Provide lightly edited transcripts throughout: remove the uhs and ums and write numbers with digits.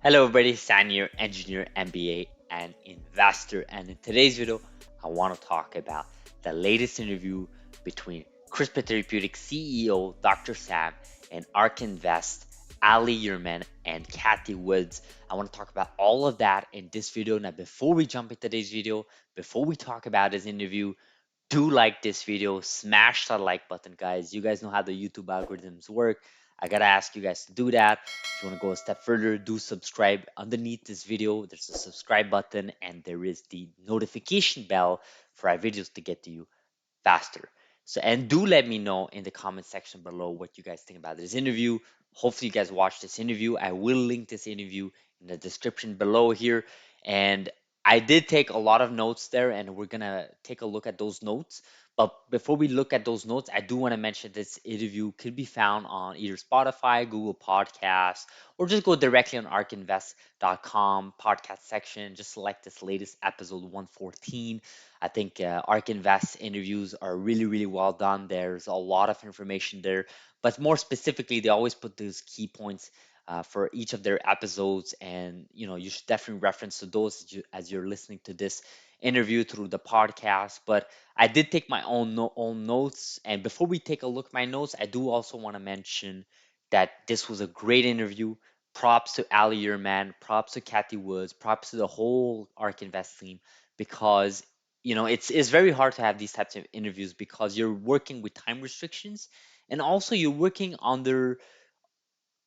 Hello everybody, San here, engineer, MBA, and investor. And in today's video, I want to talk about the latest interview between Crispr Therapeutics CEO Dr. Sam and Ark Invest Ali Yerman and Kathy Woods. I want to talk about all of that in this video. Now, before we jump into today's video, before we talk about this interview, do like this video, smash that like button, guys. You guys know how the YouTube algorithms work. I gotta ask you guys to do that. If you want to go a step further, do subscribe. Underneath this video, there's a subscribe button and there is the notification bell for our videos to get to you faster. So, and do let me know in the comment section below what you guys think about this interview. Hopefully, you guys watch this interview. I will link this interview in the description below here. And I did take a lot of notes there, and we're gonna take a look at those notes. But before we look at those notes, I do want to mention this interview could be found on either Spotify, Google Podcasts, or just go directly on arkinvest.com podcast section. Just select this latest episode 114. I think Ark Invest interviews are really, really well done. There's a lot of information there, but more specifically, they always put those key points for each of their episodes, and you should definitely reference to those as you're listening to this interview through the podcast. But I did take my own notes, and before we take a look at my notes, I do also want to mention that this was a great interview. Props to Ali Yerman, props to Kathy Woods, props to the whole Ark Invest team because it's very hard to have these types of interviews because you're working with time restrictions and also you're working under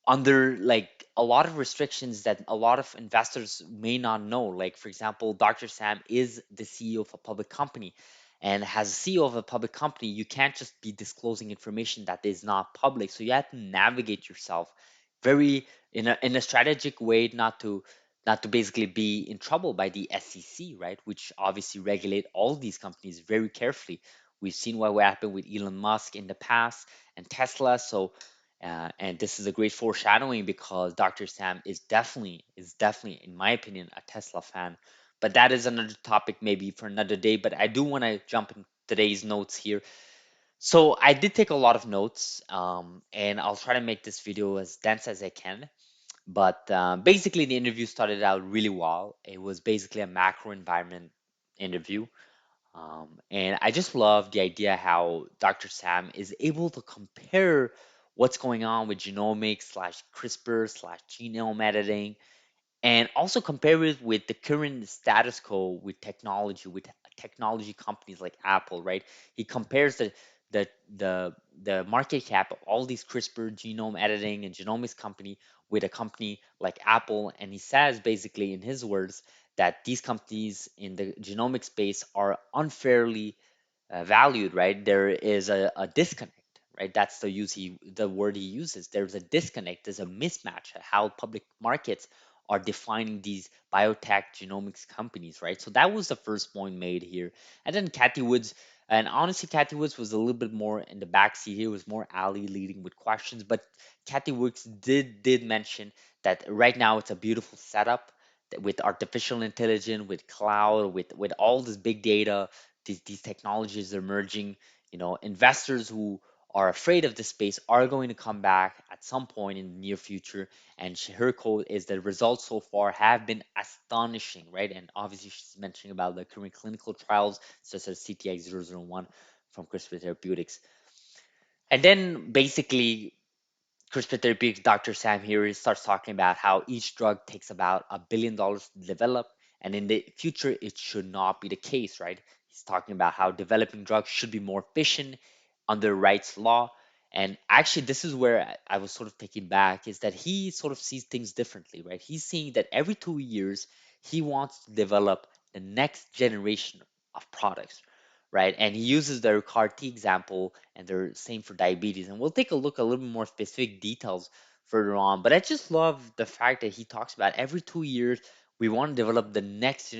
like a lot of restrictions that a lot of investors may not know. Like, for example, Dr. Sam is the CEO of a public company. And as a CEO of a public company, you can't just be disclosing information that is not public. So you have to navigate yourself very in a strategic way, not to basically be in trouble by the SEC, right? Which obviously regulate all these companies very carefully. We've seen what happened with Elon Musk in the past and Tesla. And this is a great foreshadowing because Dr. Sam is definitely, in my opinion, a Tesla fan. But that is another topic maybe for another day. But I do want to jump in today's notes here. So I did take a lot of notes, and I'll try to make this video as dense as I can. But basically, the interview started out really well. It was basically a macro environment interview. And I just love the idea how Dr. Sam is able to compare what's going on with genomics slash CRISPR slash genome editing and also compare it with the current status quo with technology companies like Apple, right? He compares the the market cap of all these CRISPR genome editing and genomics company with a company like Apple, and he says basically in his words that these companies in the genomic space are unfairly valued, right? There is a disconnect, right? That's the word he uses. There's a disconnect, there's a mismatch at how public markets are defining these biotech genomics companies, right? So that was the first point made here. And then Cathy Woods, and honestly, Cathy Woods was a little bit more in the backseat here. It was more Ali leading with questions, but Cathy Woods did mention that right now it's a beautiful setup with artificial intelligence, with cloud, with all this big data, these technologies are emerging. Investors who are afraid of this space are going to come back at some point in the near future. And her quote is that results so far have been astonishing, right? And obviously, she's mentioning about the current clinical trials, such as CTX001 from Crispr Therapeutics. And then basically, CRISPR Therapeutics Dr. Sam here starts talking about how each drug takes about $1 billion to develop, and in the future, it should not be the case, right? He's talking about how developing drugs should be more efficient under rights law. And actually, this is where I was sort of taken back is that he sort of sees things differently, right? He's seeing that every 2 years, he wants to develop the next generation of products, right? And he uses the CAR T example, and they're same for diabetes. And we'll take a look a little bit more specific details further on. But I just love the fact that he talks about every 2 years we want to develop the next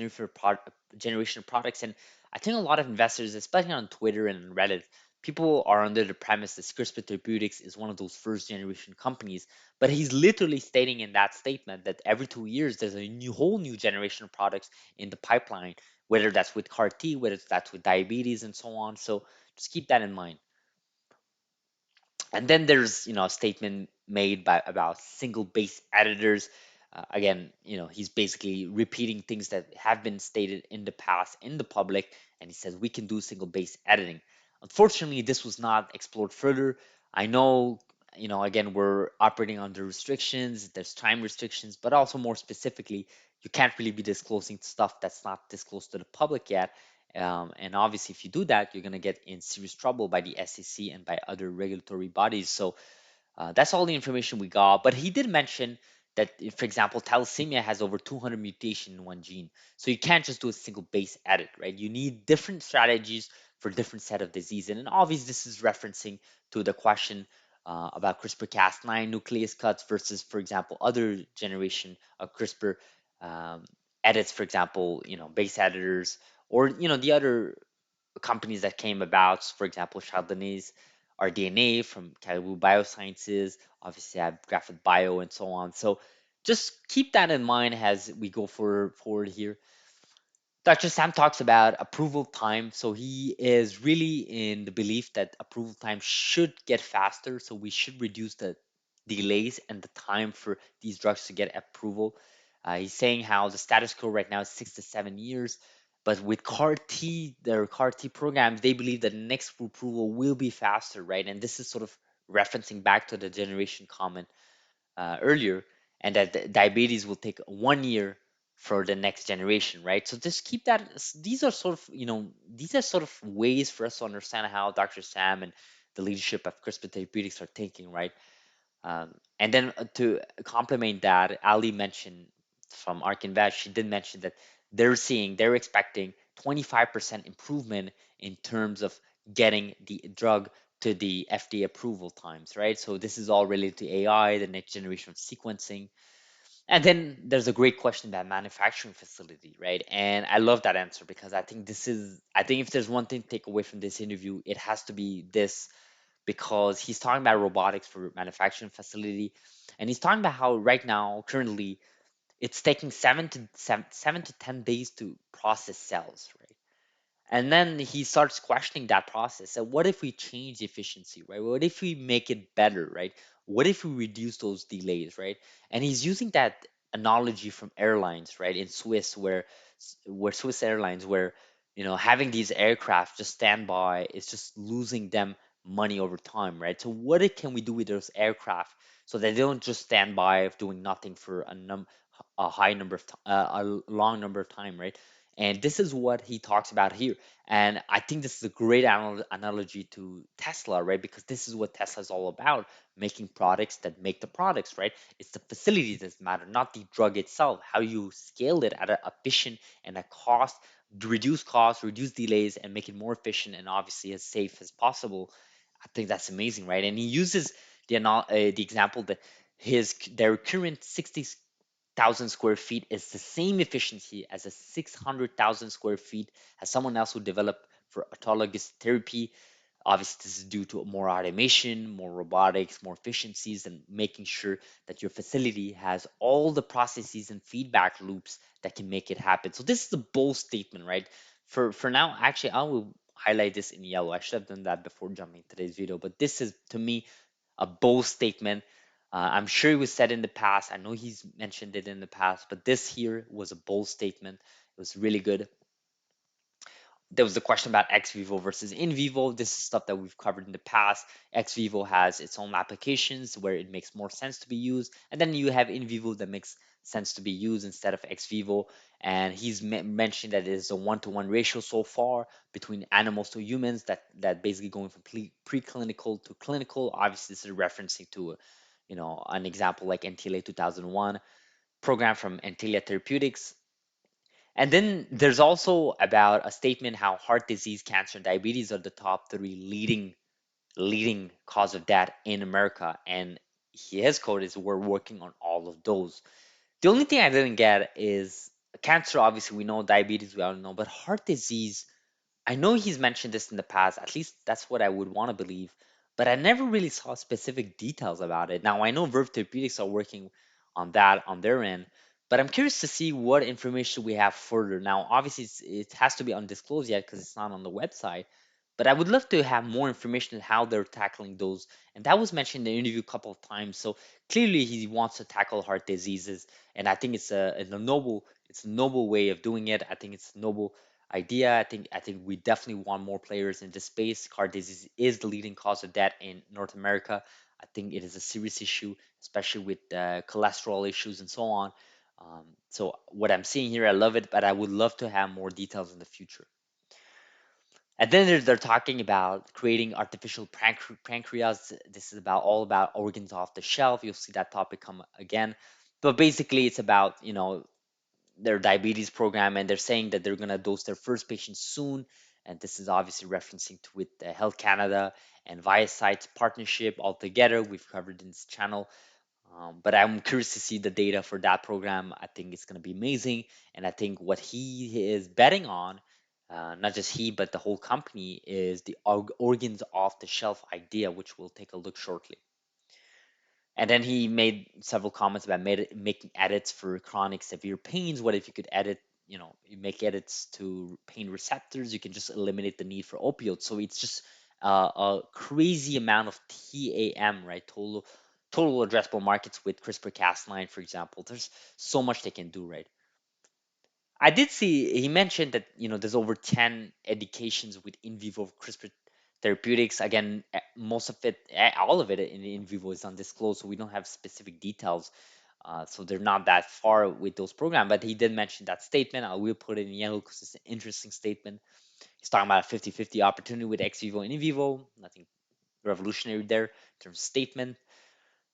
generation of products. And I think a lot of investors, especially on Twitter and Reddit, people are under the premise that CRISPR Therapeutics is one of those first generation companies. But he's literally stating in that statement that every 2 years there's a whole new generation of products in the pipeline, whether that's with CAR T, whether that's with diabetes and so on. So just keep that in mind. And then there's a statement made by about single base editors. Again, he's basically repeating things that have been stated in the past in the public, and he says we can do single base editing. Unfortunately, this was not explored further. I know, again, we're operating under restrictions, there's time restrictions, but also more specifically, you can't really be disclosing stuff that's not disclosed to the public yet. And obviously, if you do that, you're going to get in serious trouble by the SEC and by other regulatory bodies. So that's all the information we got. But he did mention that, for example, thalassemia has over 200 mutations in one gene. So you can't just do a single base edit, right? You need different strategies for different set of disease. And obviously, this is referencing to the question about CRISPR-Cas9 nuclease cuts versus, for example, other generation of CRISPR um, edits, for example, base editors, or the other companies that came about, for example, Chardonnay's our DNA from Caribou Biosciences, obviously I have Graphite Bio and so on. So just keep that in mind as we go forward here. Dr. Sam talks about approval time. So he is really in the belief that approval time should get faster. So we should reduce the delays and the time for these drugs to get approval. He's saying how the status quo right now is 6 to 7 years. But with their CAR T programs, they believe that the next approval will be faster, right? And this is sort of referencing back to the generation comment earlier, and that diabetes will take 1 year for the next generation, right? So just keep that. These are sort of, these are sort of ways for us to understand how Dr. Sam and the leadership of CRISPR Therapeutics are thinking, right? And then to complement that, Ali mentioned from Ark Invest, she did mention that they're expecting 25% improvement in terms of getting the drug to the FDA approval times, right? So this is all related to AI, the next generation of sequencing. And then there's a great question about manufacturing facility, right? And I love that answer because I think if there's one thing to take away from this interview, it has to be this, because he's talking about robotics for manufacturing facility, and he's talking about how right now currently it's taking 7 to 10 days to process cells, right? And then he starts questioning that process. So what if we change efficiency, right? What if we make it better, right? What if we reduce those delays, right? And he's using that analogy from airlines, right? In Swiss, where Swiss Airlines, where having these aircraft just stand by is just losing them money over time, right? So can we do with those aircraft so that they don't just stand by doing nothing for a high number of a long number of time, right? And this is what he talks about here. And I think this is a great analogy to Tesla, right? Because this is what Tesla is all about, making products that make the products, right? It's the facilities that matter, not the drug itself. How you scale it at an efficient and a cost, reduce costs, reduce delays, and make it more efficient and obviously as safe as possible. I think that's amazing, right? And he uses the example that their current 60,000 square feet is the same efficiency as a 600,000 square feet as someone else who developed for autologous therapy. Obviously, this is due to more automation, more robotics, more efficiencies, and making sure that your facility has all the processes and feedback loops that can make it happen. So this is a bold statement, right? For now, actually, I will highlight this in yellow. I should have done that before jumping today's video, but this is to me a bold statement. I'm sure it was said in the past. I know he's mentioned it in the past, but this here was a bold statement. It was really good. There was the question about ex vivo versus in vivo. This is stuff that we've covered in the past. Ex vivo has its own applications where it makes more sense to be used, and then you have in vivo that makes sense to be used instead of ex vivo. And he's mentioned that it is a one-to-one ratio so far between animals to humans, that basically going from preclinical to clinical. Obviously, this is referencing to an example like NTLA 2001 program from Antilia Therapeutics. And then there's also about a statement how heart disease, cancer, and diabetes are the top three leading cause of death in America. And his quote is, "We're working on all of those." The only thing I didn't get is cancer. Obviously, we know diabetes. We all know, but heart disease, I know he's mentioned this in the past, at least that's what I would want to believe, but I never really saw specific details about it. Now, I know Verve Therapeutics are working on that on their end, but I'm curious to see what information we have further. Now, obviously, it has to be undisclosed yet because it's not on the website, But I would love to have more information on how they're tackling those. And that was mentioned in the interview a couple of times. So clearly he wants to tackle heart diseases, and I think it's a noble way of doing it. I think it's a noble idea. I think we definitely want more players in this space. Heart disease is the leading cause of death in North America. I think it is a serious issue, especially with cholesterol issues and so on. So what I'm seeing here, I love it, but I would love to have more details in the future. And then they're talking about creating artificial pancreas. This is about all about organs off the shelf. You'll see that topic come again. But basically, it's about, their diabetes program, and they're saying that they're gonna dose their first patient soon. And this is obviously referencing to with Health Canada and Viasite's partnership altogether. We've covered in this channel. But I'm curious to see the data for that program. I think it's going to be amazing. And I think what he is betting on, not just he, but the whole company, is the organs off the shelf idea, which we'll take a look shortly. And then he made several comments about making edits for chronic severe pains. What if you could edit, you make edits to pain receptors? You can just eliminate the need for opioids. So it's just a crazy amount of TAM, right? Total addressable markets with CRISPR-Cas9, for example. There's so much they can do, right? I did see he mentioned that there's over 10 indications with in vivo CRISPR therapeutics. Again, most of it, all of it in vivo is undisclosed, so we don't have specific details. So they're not that far with those programs. But he did mention that statement. I will put it in yellow because it's an interesting statement. He's talking about a 50-50 opportunity with ex vivo and in vivo. Nothing revolutionary there in terms of statement.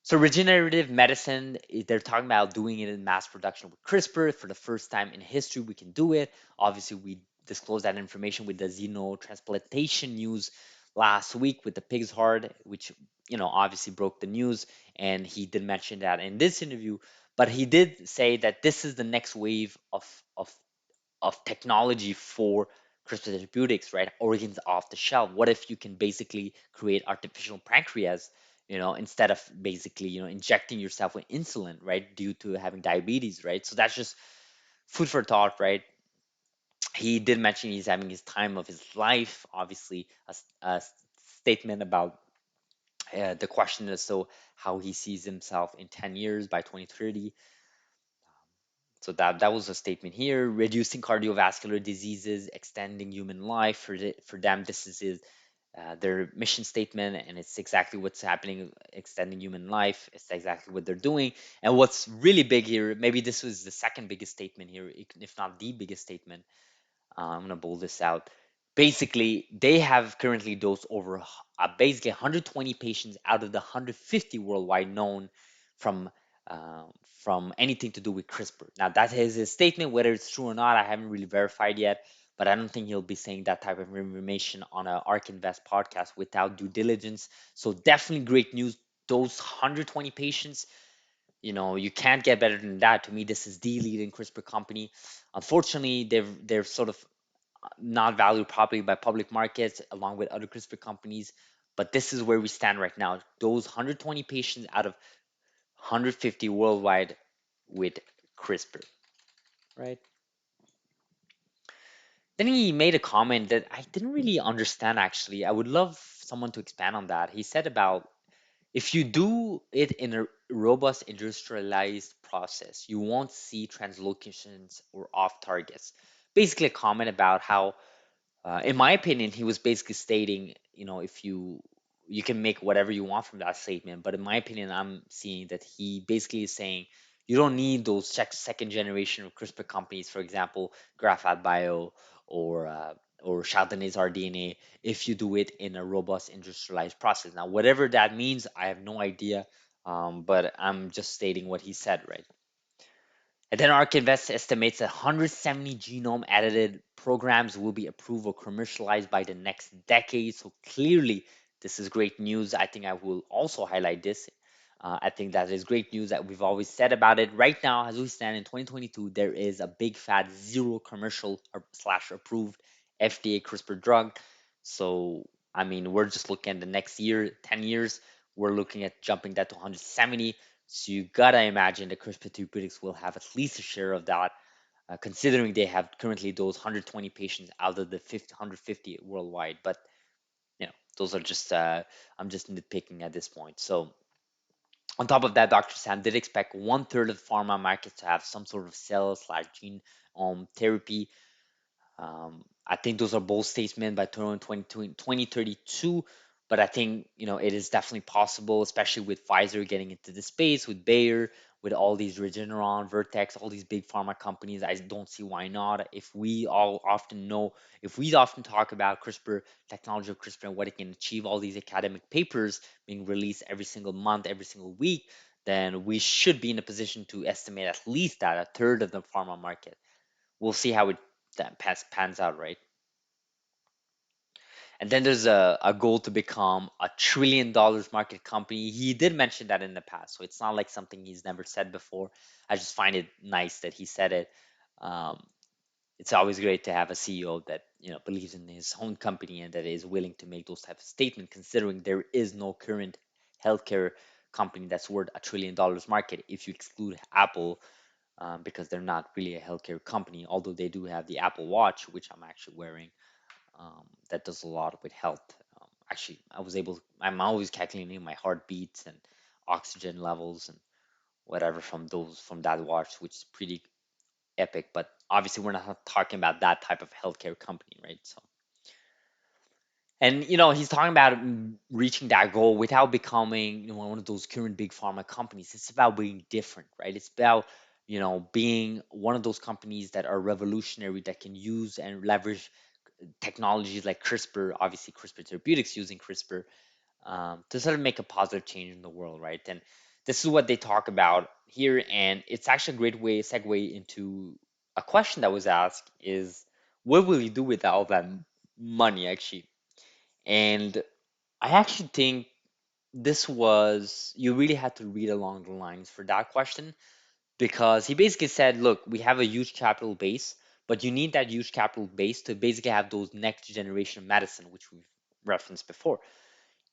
So regenerative medicine, they're talking about doing it in mass production with CRISPR. For the first time in history, we can do it. Obviously, we disclosed that information with the xenotransplantation news last week with the pig's heart, which obviously broke the news. And he did mention that in this interview, but he did say that this is the next wave of technology for CRISPR therapeutics, right? Organs off the shelf. What if you can basically create artificial pancreas, instead of basically, injecting yourself with insulin, right? Due to having diabetes, right? So that's just food for thought, right? He did mention he's having his time of his life, obviously, a statement about the question is so how he sees himself in 10 years by 2030. So that was a statement here. Reducing cardiovascular diseases, extending human life for them. This is their mission statement, and it's exactly what's happening. Extending human life. It's exactly what they're doing. And what's really big here, maybe this was the second biggest statement here, if not the biggest statement. I'm gonna bold this out. Basically, they have currently dosed over basically 120 patients out of the 150 worldwide known from uh, from anything to do with CRISPR. Now, that is his statement. Whether it's true or not, I haven't really verified yet. But I don't think he'll be saying that type of information on a Ark Invest podcast without due diligence. So definitely great news. Those 120 patients, you can't get better than that. To me, this is the leading CRISPR company. Unfortunately, they're sort of not valued properly by public markets along with other CRISPR companies. But this is where we stand right now. Those 120 patients out of 150 worldwide with CRISPR, right? Then he made a comment that I didn't really understand actually. I would love someone to expand on that. He said about if you do it in a robust industrialized process, you won't see translocations or off targets. Basically, a comment about how in my opinion, he was basically stating, if you can make whatever you want from that statement, but in my opinion, I'm seeing that he basically is saying you don't need those second generation of CRISPR companies, for example, Graphite Bio or Chardonnay's RDNA, if you do it in a robust industrialized process. Now, whatever that means, I have no idea, but I'm just stating what he said, right? And then Ark Invest estimates that 170 genome edited programs will be approved or commercialized by the next decade. So clearly, this is great news. I think I will also highlight this. I think that is great news that we've always said about it. Right now, as we stand in 2022, there is a big fat zero commercial or slash approved FDA CRISPR drug. So, I mean, we're just looking at the next year, 10 years, we're looking at jumping that to 170. So you gotta imagine the CRISPR therapeutics will have at least a share of that, considering they have currently those 120 patients out of the 150 worldwide. But those are just I'm just nitpicking at this point. So on top of that, Dr. Sam did expect one third of the pharma market to have some sort of cell slash gene therapy. I think those are bold statements by 2032, but I think it is definitely possible, especially with Pfizer getting into the space, with Bayer, with all these Regeneron, Vertex, all these big pharma companies. I don't see why not. If we often talk about CRISPR technology of CRISPR and what it can achieve, all these academic papers being released every single month, every single week, then we should be in a position to estimate at least that a third of the pharma market. We'll see how it pans out, right? And then there's a goal to become $1 trillion market company. He did mention that in the past, so it's not like something he's never said before. I just find it nice that he said it. Um, it's always great to have a CEO that believes in his own company and that is willing to make those types of statements, considering there is no current healthcare company that's worth $1 trillion market if you exclude Apple, because they're not really a healthcare company, although they do have the Apple Watch, which I'm actually wearing, that does a lot with health. Actually, I'm always calculating my heartbeats and oxygen levels and whatever from that watch, which is pretty epic. But obviously, we're not talking about that type of healthcare company, right? So, and he's talking about reaching that goal without becoming one of those current big pharma companies. It's about being different, right? It's about being one of those companies that are revolutionary, that can use and leverage technologies like CRISPR, obviously CRISPR Therapeutics using CRISPR, to sort of make a positive change in the world, right? And this is what they talk about here, and it's actually a great way segue into a question that was asked: is what will you do with all that money, actually? And I actually think this was you really had to read along the lines for that question, because he basically said, look, we have a huge capital base, but you need that huge capital base to basically have those next generation medicine, which we've referenced before.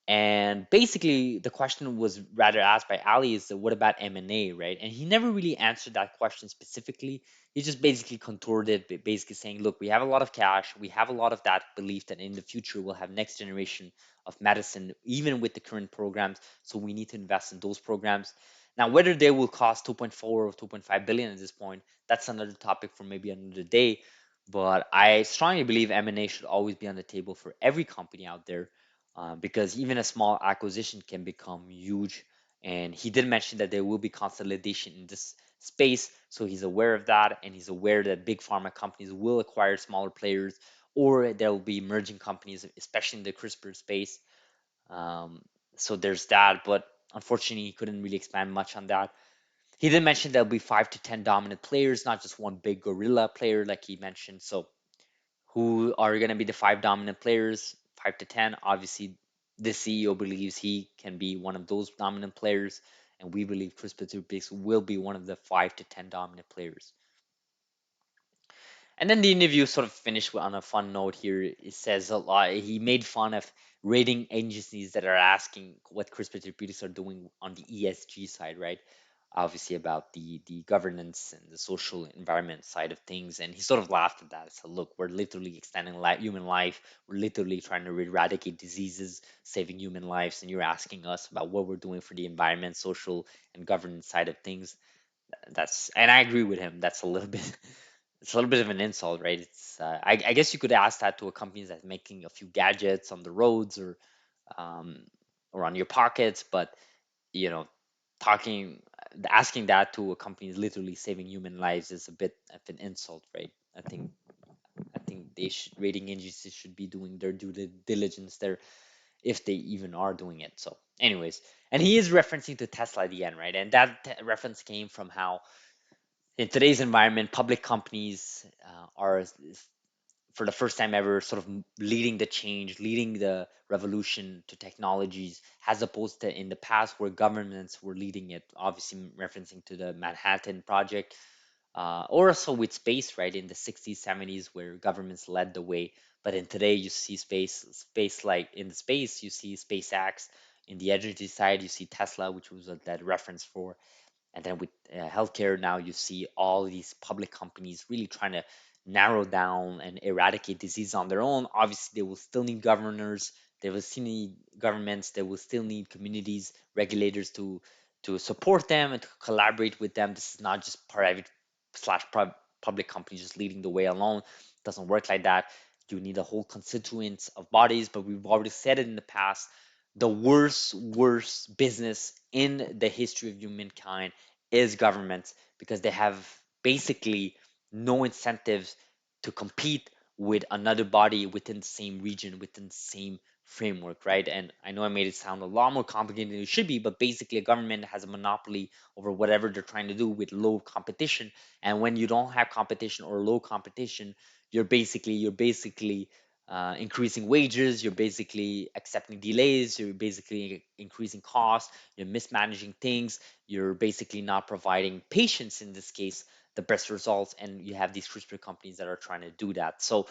And basically, the question was rather asked by Ali is what about M&A, right? And he never really answered that question specifically. He just basically contoured it, basically saying, look, we have a lot of cash. We have a lot of that belief that in the future we'll have next generation of medicine, even with the current programs. So we need to invest in those programs. Now, whether they will cost 2.4 or 2.5 billion at this point, that's another topic for maybe another day. But I strongly believe M&A should always be on the table for every company out there, because even a small acquisition can become huge. And he did mention that there will be consolidation in this space, so he's aware of that, and he's aware that big pharma companies will acquire smaller players, or there will be emerging companies, especially in the CRISPR space. Um, so there's that, but unfortunately, he couldn't really expand much on that. He did mention there'll be 5 to 10 dominant players, not just one big gorilla player like he mentioned. So who are going to be the 5 dominant players, 5 to 10? Obviously, the CEO believes he can be one of those dominant players, and we believe CRISPR Therapeutics will be one of the 5 to 10 dominant players. And then the interview sort of finished on a fun note here. It says a lot. He made fun of rating agencies that are asking what CRISPR Therapeutics are doing on the ESG side, right? Obviously about the governance and the social environment side of things. And he sort of laughed at that. So look, we're literally extending human life. We're literally trying to eradicate diseases, saving human lives, and you're asking us about what we're doing for the environment, social, and governance side of things. And I agree with him. That's a little bit it's a little bit of an insult, right? I guess you could ask that to a company that's making a few gadgets on the roads, um, or on your pockets, but you know, talking asking that to a company is literally saving human lives is a bit of an insult, right? I think rating agencies should be doing their due diligence there, if they even are doing it. So, anyways, and he is referencing to Tesla at the end, right? And that reference came from how in today's environment, public companies are for the first time ever sort of leading the change, leading the revolution to technologies, as opposed to in the past where governments were leading it. Obviously, referencing to the Manhattan Project, or also with space, right? In the 60s, 70s, where governments led the way. But in today, you see space like in the space, you see SpaceX. In the energy side, you see Tesla, which was that reference for. And then with healthcare, now you see all these public companies really trying to narrow down and eradicate disease on their own. Obviously, they will still need governors, They will still need governments. They will still need communities, regulators to support them and to collaborate with them. This is not just private slash public companies just leading the way alone. It doesn't work like that. You need a whole constituents of bodies, but we've already said it in the past. The worst business in the history of humankind is governments because they have basically no incentives to compete with another body within the same region, within the same framework, right? And I know I made it sound a lot more complicated than it should be, but basically a government has a monopoly over whatever they're trying to do with low competition. And when you don't have competition or low competition, you're basically increasing wages, you're basically accepting delays, you're basically increasing costs, you're mismanaging things, you're basically not providing patients in this case the best results, and you have these CRISPR companies that are trying to do that. So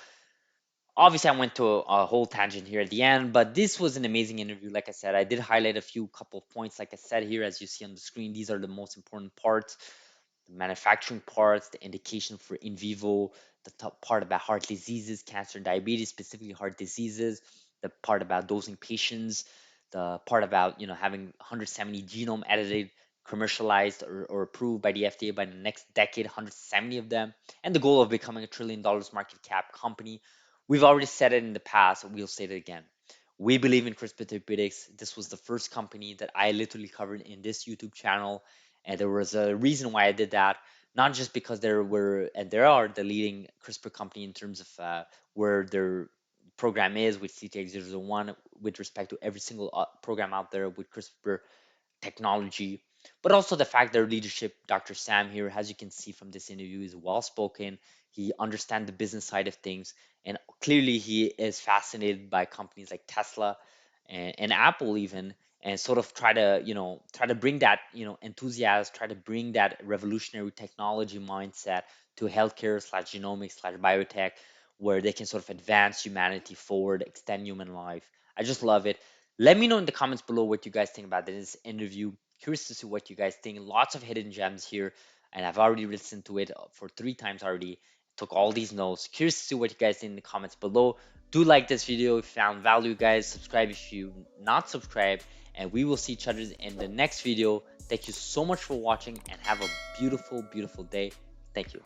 obviously I went to a whole tangent here at the end, but this was an amazing interview. Like I said, I did highlight a few couple of points. Like I said here, as you see on the screen, these are the most important parts: the manufacturing parts, the indication for in vivo, the top part about heart diseases, cancer, diabetes, specifically heart diseases, the part about dosing patients, the part about having 170 genome edited, commercialized or approved by the FDA by the next decade, 170 of them, and the goal of becoming $1 trillion market cap company. We've already said it in the past, and we'll say it again. We believe in CRISPR Therapeutics. This was the first company that I literally covered in this YouTube channel, and there was a reason why I did that. Not just because there were and there are the leading CRISPR company in terms of where their program is with CTX001 with respect to every single program out there with CRISPR technology, but also the fact their leadership, Dr. Sam here, as you can see from this interview, is well spoken. He understands the business side of things, and clearly he is fascinated by companies like Tesla and Apple even, and sort of try to bring that enthusiasm, try to bring that revolutionary technology mindset to healthcare slash genomics slash biotech, where they can sort of advance humanity forward, extend human life. I just love it. Let me know in the comments below what you guys think about this interview. Curious to see what you guys think. Lots of hidden gems here, and I've already listened to it for 3 times already. Took all these notes. Curious to see what you guys think in the comments below. Do like this video if you found value, guys. Subscribe if you not subscribed, and we will see each other in the next video. Thank you so much for watching, and have a beautiful, beautiful day. Thank you.